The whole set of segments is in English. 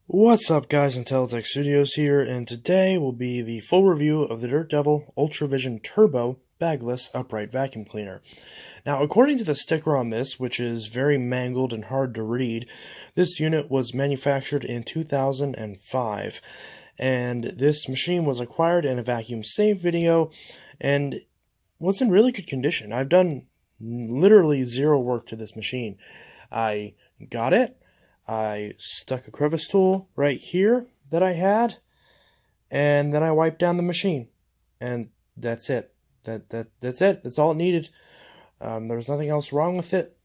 What's up guys, Untitled Studios here, and today will be the full review of the Dirt Devil Ultravision Turbo Bagless Upright Vacuum Cleaner. Now, according to the sticker on this, which is very mangled and hard to read, this unit was manufactured in 2005, and this machine was acquired in a vacuum save video, and was in really good condition. I've done literally zero work to this machine. I got it. I stuck a crevice tool right here that I had, and then I wiped down the machine, and that's it. That's it. That's all it needed. There was nothing else wrong with it,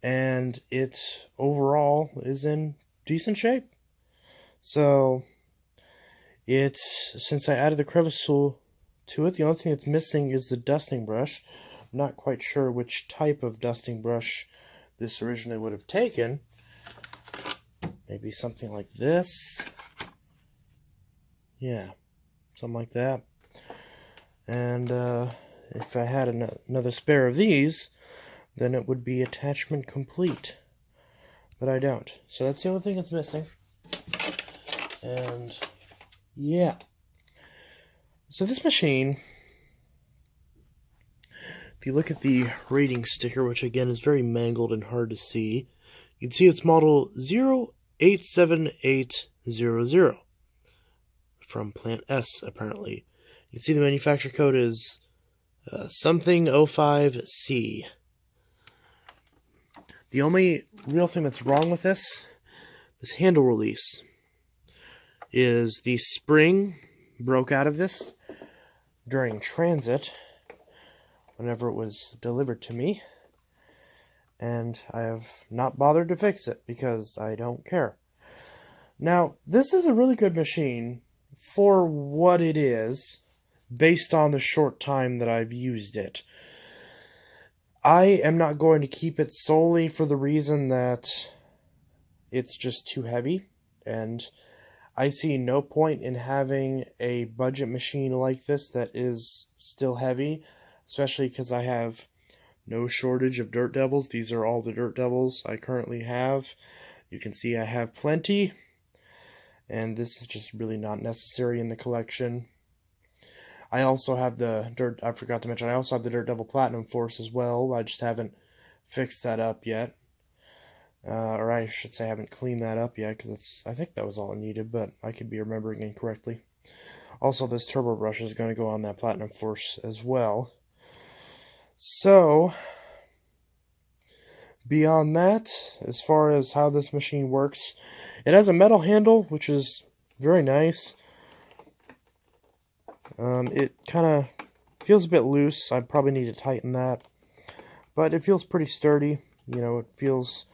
and it overall is in decent shape. So since I added the crevice tool to it, the only thing that's missing is the dusting brush. I'm not quite sure which type of dusting brush this originally would have taken. Maybe something like this. Yeah, something like that. And if I had another spare of these, then it would be attachment complete. But I don't. So that's the only thing that's missing. And yeah. So this machine, if you look at the rating sticker, which again is very mangled and hard to see, you can see it's model 087800 from Plant S, apparently. You can see the manufacturer code is something 05C. The only real thing that's wrong with this handle release, is the spring broke out of this during transit whenever it was delivered to me. And I have not bothered to fix it because I don't care. Now, this is a really good machine for what it is, based on the short time that I've used it. I am not going to keep it solely for the reason that it's just too heavy, and I see no point in having a budget machine like this that is still heavy, especially because I have no shortage of Dirt Devils. These are all the Dirt Devils I currently have. You can see I have plenty, and this is just really not necessary in the collection. I also have I forgot to mention, I also have the Dirt Devil Platinum Force as well. I just haven't fixed that up yet. Or I should say I haven't cleaned that up yet, because I think that was all it needed, but I could be remembering incorrectly. Also, this turbo brush is going to go on that Platinum Force as well. So, beyond that, as far as how this machine works, it has a metal handle, which is very nice. It kind of feels a bit loose. I probably need to tighten that. But it feels pretty sturdy. You know, it feels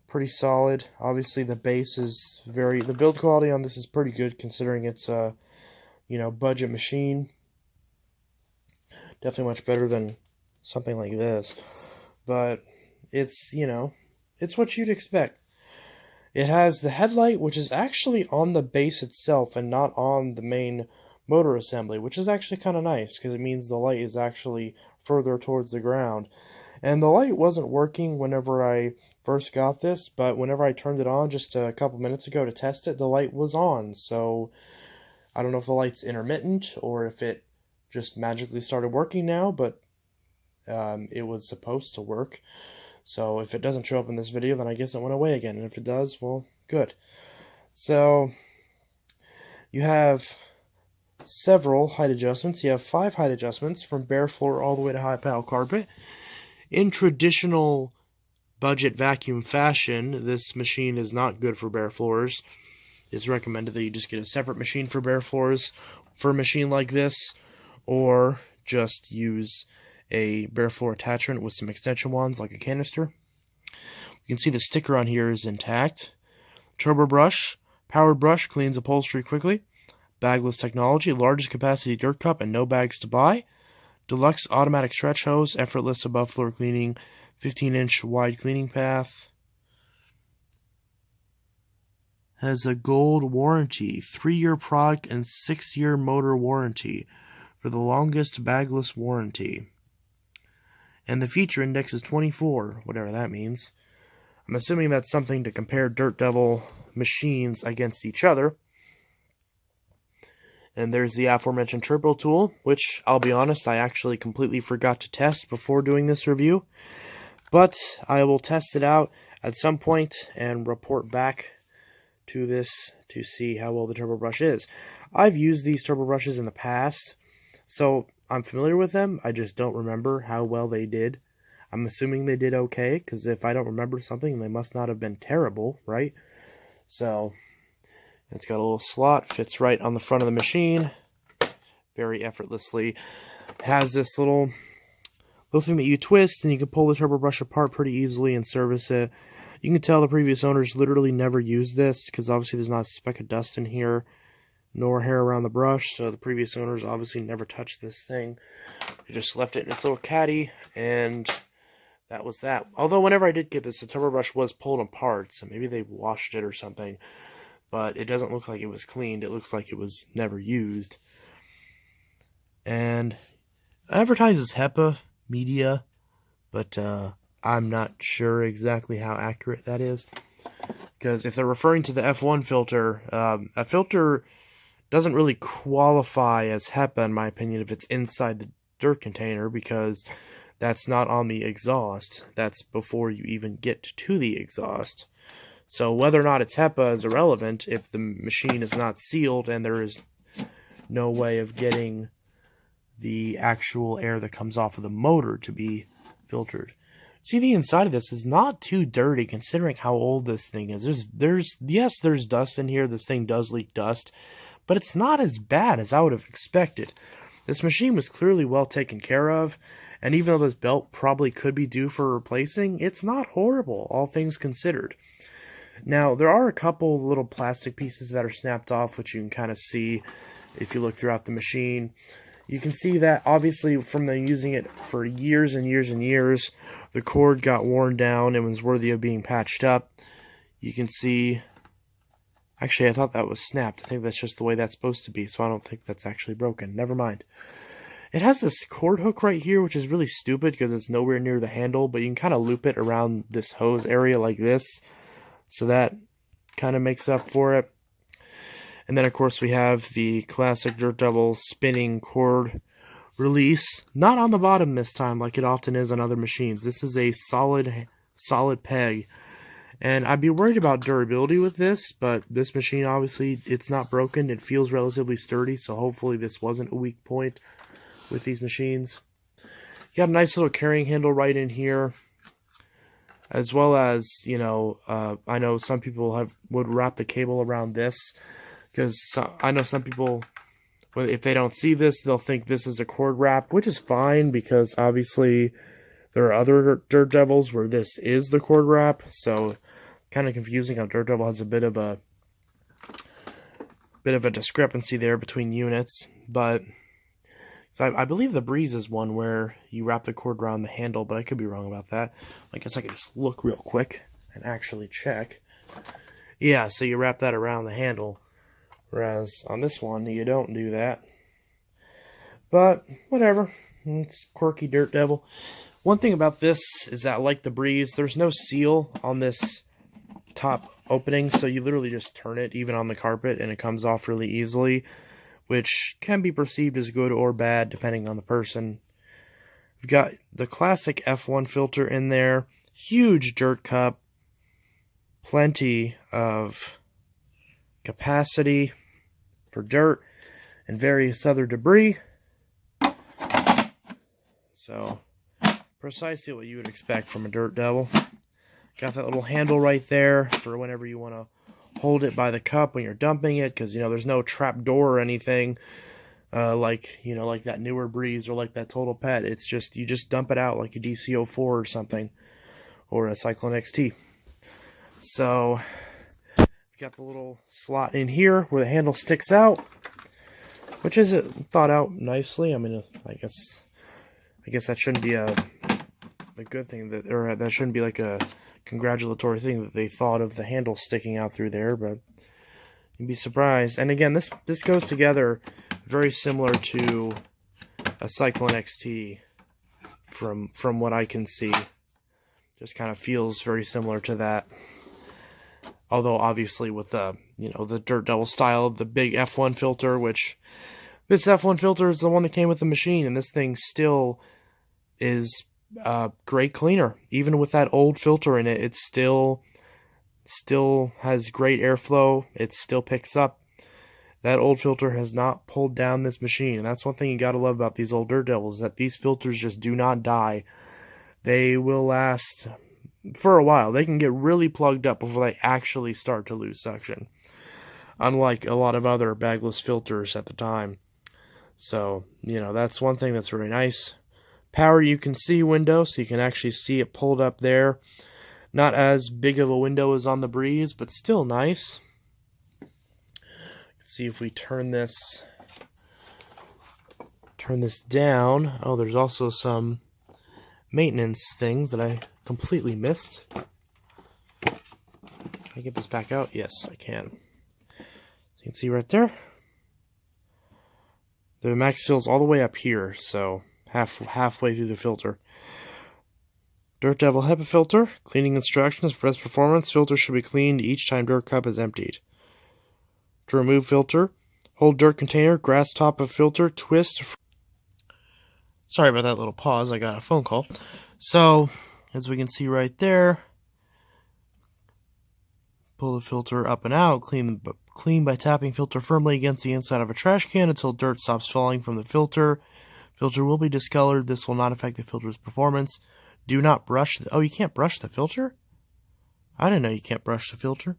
pretty solid. Obviously, the base is the build quality on this is pretty good, considering it's a, budget machine. Definitely much better than something like this, but it's, it's what you'd expect. It has the headlight, which is actually on the base itself and not on the main motor assembly, which is actually kind of nice, because it means the light is actually further towards the ground. And the light wasn't working whenever I first got this, but whenever I turned it on just a couple minutes ago to test it, the light was on. So I don't know if the light's intermittent or if it just magically started working now, but it was supposed to work. So if it doesn't show up in this video, then I guess it went away again. And if it does, well, good. So you have several height adjustments. You have 5 height adjustments from bare floor all the way to high pile carpet. In traditional budget vacuum fashion, this machine is not good for bare floors. It's recommended that you just get a separate machine for bare floors for a machine like this, or just use a bare floor attachment with some extension wands like a canister. You can see the sticker on here is intact. Turbo brush, powered brush, cleans upholstery quickly. Bagless technology, largest capacity dirt cup and no bags to buy. Deluxe automatic stretch hose, effortless above floor cleaning, 15-inch wide cleaning path. Has a gold warranty, 3-year product and 6-year motor warranty for the longest bagless warranty. And the feature index is 24, whatever that means. I'm assuming that's something to compare Dirt Devil machines against each other. And there's the aforementioned turbo tool, which, I'll be honest, I actually completely forgot to test before doing this review. But I will test it out at some point and report back to this to see how well the turbo brush is. I've used these turbo brushes in the past, so I'm familiar with them. I just don't remember how well they did. I'm assuming they did okay, because if I don't remember something, they must not have been terrible, right? So it's got a little slot, fits right on the front of the machine, very effortlessly. It has this little thing that you twist, and you can pull the turbo brush apart pretty easily and service it. You can tell the previous owners literally never used this, because obviously there's not a speck of dust in here, nor hair around the brush, so the previous owners obviously never touched this thing. They just left it in its little caddy, and that was that. Although whenever I did get this, the turbo brush was pulled apart, so maybe they washed it or something. But it doesn't look like it was cleaned. It looks like it was never used. And advertises HEPA media, but I'm not sure exactly how accurate that is. Because if they're referring to the F1 filter, a filter doesn't really qualify as HEPA, in my opinion, if it's inside the dirt container, because that's not on the exhaust. That's before you even get to the exhaust. So whether or not it's HEPA is irrelevant if the machine is not sealed and there is no way of getting the actual air that comes off of the motor to be filtered. See, the inside of this is not too dirty considering how old this thing is. Yes, there's dust in here. This thing does leak dust, but it's not as bad as I would have expected. This machine was clearly well taken care of, and even though this belt probably could be due for replacing, it's not horrible, all things considered. Now, there are a couple little plastic pieces that are snapped off, which you can kind of see if you look throughout the machine. You can see that, obviously, from them using it for years and years and years, the cord got worn down and was worthy of being patched up. You can see... Actually, I thought that was snapped. I think that's just the way that's supposed to be, so I don't think that's actually broken. Never mind. It has this cord hook right here, which is really stupid because it's nowhere near the handle, but you can kind of loop it around this hose area like this. So that kind of makes up for it. And then, of course, we have the classic Dirt Devil spinning cord release. Not on the bottom this time like it often is on other machines. This is a solid peg. And I'd be worried about durability with this, but this machine, obviously, it's not broken. It feels relatively sturdy, so hopefully this wasn't a weak point with these machines. You got a nice little carrying handle right in here. As well as, you know, I know some people would wrap the cable around this, because I know some people, if they don't see this, they'll think this is a cord wrap, which is fine, because obviously there are other Dirt Devils where this is the cord wrap, so kind of confusing how Dirt Devil has a bit of a discrepancy there between units, but... So I believe the Breeze is one where you wrap the cord around the handle, but I could be wrong about that. I guess I could just look real quick and actually check. Yeah, so you wrap that around the handle, whereas on this one, you don't do that. But, whatever. It's quirky Dirt Devil. One thing about this is that, like the Breeze, there's no seal on this top opening, so you literally just turn it, even on the carpet, and it comes off really easily, which can be perceived as good or bad depending on the person. We've got the classic F1 filter in there, huge dirt cup, plenty of capacity for dirt and various other debris. So, precisely what you would expect from a Dirt Devil. Got that little handle right there for whenever you want to hold it by the cup when you're dumping it, because, you know, there's no trap door or anything like that newer Breeze or like that Total Pet. It's just, you just dump it out like a DC-04 or something, or a Cyclone XT. So, we got the little slot in here where the handle sticks out, which is thought out nicely. I mean, I guess that shouldn't be a good thing, that shouldn't be like a congratulatory thing that they thought of the handle sticking out through there, but you'd be surprised. And again, this goes together very similar to a Cyclone XT from what I can see. Just kind of feels very similar to that. Although obviously with the, the Dirt Devil style of the big F1 filter, which this F1 filter is the one that came with the machine, and this thing still is a great cleaner. Even with that old filter in it, it still has great airflow. It still picks up. That old filter has not pulled down this machine, and that's one thing you gotta love about these old Dirt Devils, that these filters just do not die. They will last for a while. They can get really plugged up before they actually start to lose suction, unlike a lot of other bagless filters at the time. So, that's one thing that's really nice. Power you can see window, so you can actually see it pulled up there. Not as big of a window as on the Breeze, but still nice. See if we turn this down. Oh, there's also some maintenance things that I completely missed. Can I get this back out? Yes, I can. You can see right there. The max fill's all the way up here, so halfway through the filter. Dirt Devil HEPA filter. Cleaning instructions for best performance. Filter should be cleaned each time dirt cup is emptied. To remove filter, hold dirt container, grass top of filter, twist. Sorry about that little pause, I got a phone call. So, as we can see right there, pull the filter up and out, clean by tapping filter firmly against the inside of a trash can until dirt stops falling from the filter. Filter will be discolored. This will not affect the filter's performance. Do not brush oh, you can't brush the filter? I didn't know you can't brush the filter.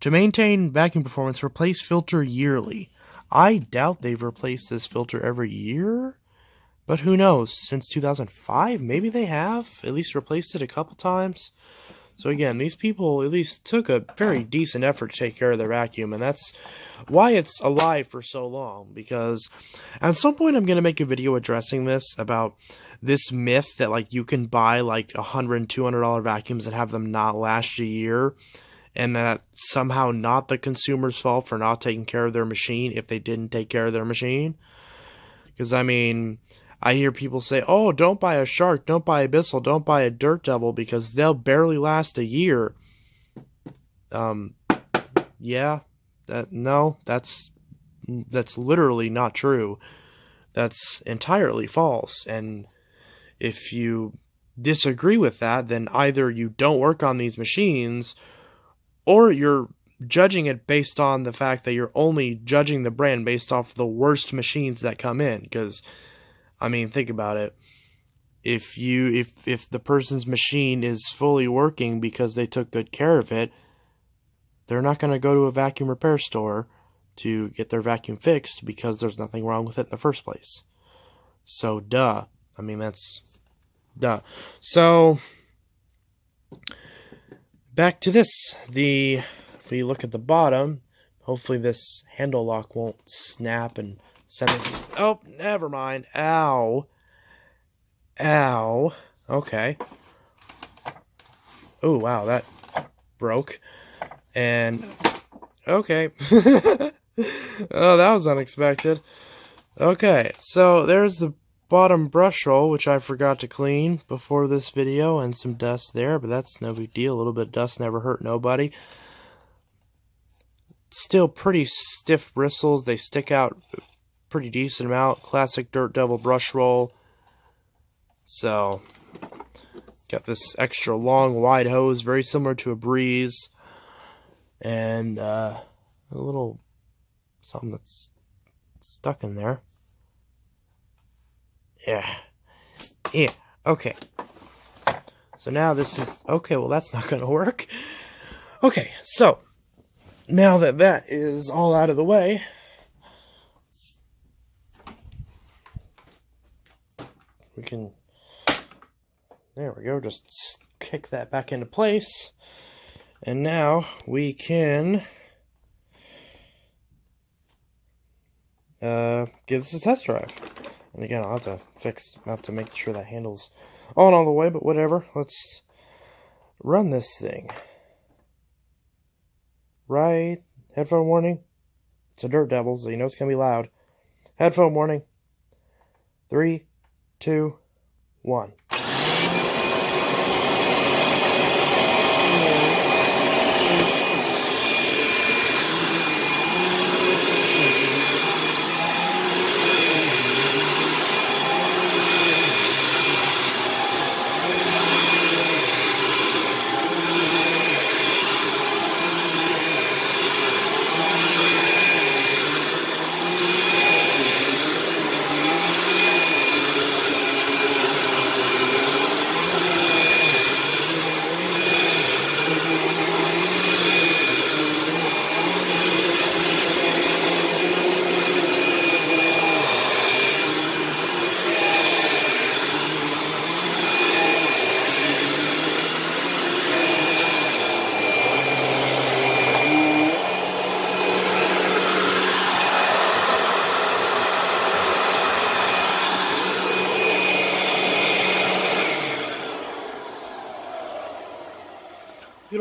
To maintain vacuum performance, replace filter yearly. I doubt they've replaced this filter every year, but who knows? Since 2005, maybe they have at least replaced it a couple times. So again, these people at least took a very decent effort to take care of their vacuum, and that's why it's alive for so long, because at some point I'm going to make a video addressing this, about this myth that like you can buy like $100 and $200 vacuums and have them not last a year, and that somehow not the consumer's fault for not taking care of their machine if they didn't take care of their machine. Because, I mean, I hear people say, oh, don't buy a Shark, don't buy a Bissell, don't buy a Dirt Devil because they'll barely last a year. Yeah, that's literally not true. That's entirely false. And if you disagree with that, then either you don't work on these machines, or you're judging it based on the fact that you're only judging the brand based off the worst machines that come in. Because, I mean, think about it. If the person's machine is fully working because they took good care of it, they're not going to go to a vacuum repair store to get their vacuum fixed because there's nothing wrong with it in the first place. So, duh. I mean, that's duh. So, back to this. If we look at the bottom, hopefully this handle lock won't snap and send us. Oh, never mind. Ow. Ow. Okay. Oh, wow, that broke. And, okay. Oh, that was unexpected. Okay, so there's the bottom brush roll, which I forgot to clean before this video, and some dust there, but that's no big deal. A little bit of dust never hurt nobody. Still pretty stiff bristles. They stick out a pretty decent amount. Classic Dirt Devil brush roll. So, got this extra long, wide hose, very similar to a Breeze. And a little something that's stuck in there. Yeah. Okay. So now this is... Okay, well that's not going to work. Okay, so now that that is all out of the way, we can... There we go. Just kick that back into place. And now we can give this a test drive. And again, I'll have to make sure that handle's all the way, but whatever. Let's run this thing. Right. Headphone warning. It's a Dirt Devil, so you know it's going to be loud. Headphone warning. 3, 2, 1.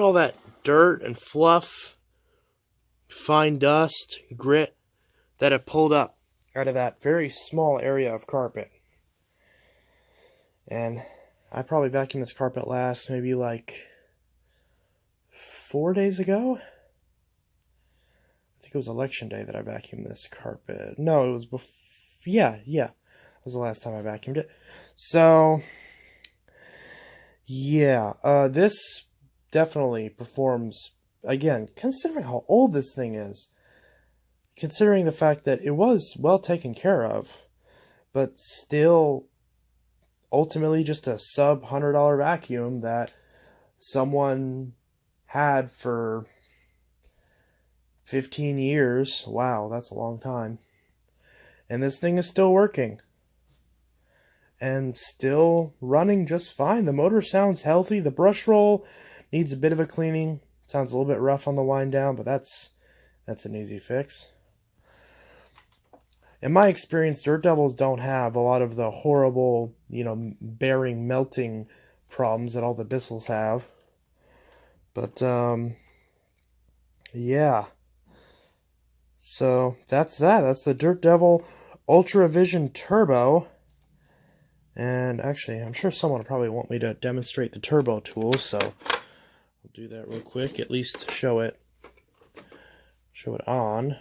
all that dirt and fluff, fine dust, grit that it pulled up out of that very small area of carpet. And I probably vacuumed this carpet last maybe like 4 days ago. I think it was election day that I vacuumed this carpet. No, it was before. Yeah. That was the last time I vacuumed it. So, yeah, this definitely performs, again, considering how old this thing is, considering the fact that it was well taken care of, but still ultimately just a sub $100 vacuum that someone had for 15 years. Wow, that's a long time. And this thing is still working. And still running just fine. The motor sounds healthy. The Brushroll needs a bit of a cleaning. Sounds a little bit rough on the wind down, but that's an easy fix. In my experience, Dirt Devils don't have a lot of the horrible, bearing, melting problems that all the Bissells have. But, yeah. So, that's that. That's the Dirt Devil Ultra Vision Turbo. And actually, I'm sure someone will probably want me to demonstrate the turbo tool, so I'll do that real quick, at least show it on.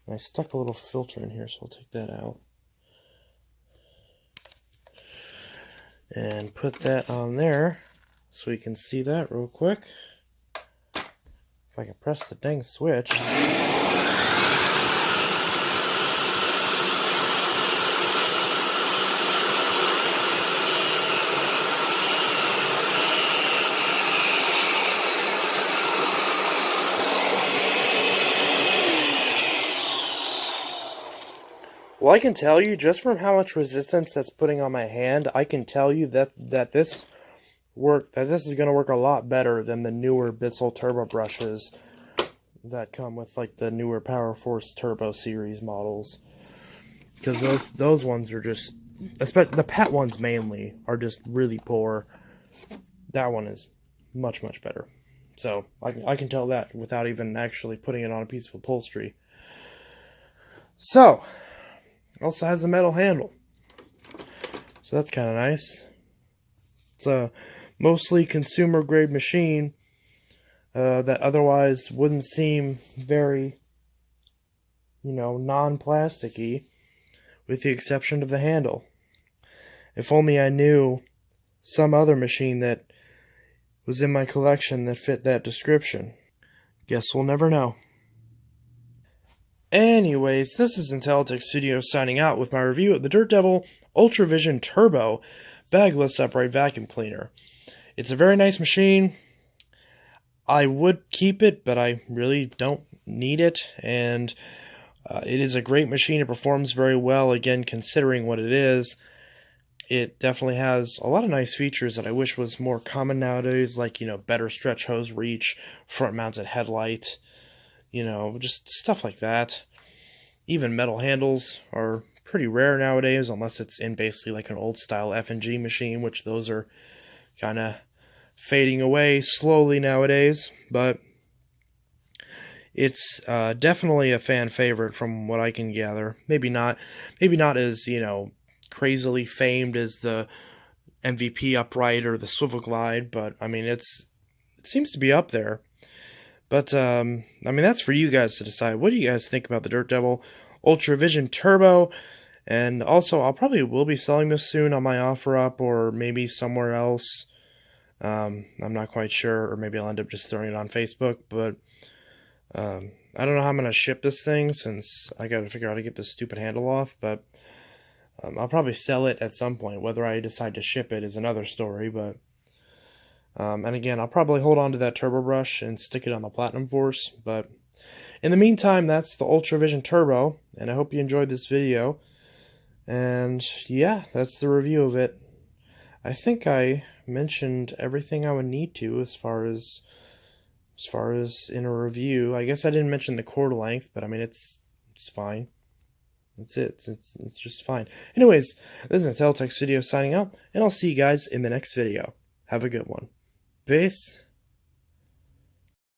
And I stuck a little filter in here, so I'll take that out. And put that on there, so we can see that real quick. If I can press the dang switch. Well, I can tell you, just from how much resistance that's putting on my hand, I can tell you that this is going to work a lot better than the newer Bissell turbo brushes that come with like the newer Power Force Turbo series models. Because those ones are just, especially the PET ones mainly, are just really poor. That one is much better. So I can tell that without even actually putting it on a piece of upholstery. So, also has a metal handle, so that's kind of nice. It's a mostly consumer grade machine that otherwise wouldn't seem very, non-plasticky, with the exception of the handle. If only I knew some other machine that was in my collection that fit that description. Guess we'll never know. Anyways, this is Untitled Studio signing out with my review of the Dirt Devil Ultra Vision Turbo Bagless Upright Vacuum Cleaner. It's a very nice machine. I would keep it, but I really don't need it, and it is a great machine. It performs very well, again, considering what it is. It definitely has a lot of nice features that I wish was more common nowadays, like, better stretch hose reach, front-mounted headlight, just stuff like that. Even metal handles are pretty rare nowadays, unless it's in basically like an old-style F&G machine, which those are kind of fading away slowly nowadays. But it's definitely a fan favorite from what I can gather. Maybe not as, crazily famed as the MVP Upright or the Swivel Glide, but I mean, it seems to be up there. But, I mean, that's for you guys to decide. What do you guys think about the Dirt Devil Ultra Vision Turbo? And also, I'll probably will be selling this soon on my OfferUp or maybe somewhere else. I'm not quite sure, or maybe I'll end up just throwing it on Facebook. But I don't know how I'm going to ship this thing, since I got to figure out how to get this stupid handle off. But I'll probably sell it at some point. Whether I decide to ship it is another story, but... and again, I'll probably hold on to that turbo brush and stick it on the Platinum Force, but in the meantime, that's the Ultra Vision Turbo, and I hope you enjoyed this video, and yeah, that's the review of it. I think I mentioned everything I would need to as far as in a review. I guess I didn't mention the cord length, but I mean, it's fine. That's it. It's just fine. Anyways, this is Untitled Studio signing out, and I'll see you guys in the next video. Have a good one. Peace.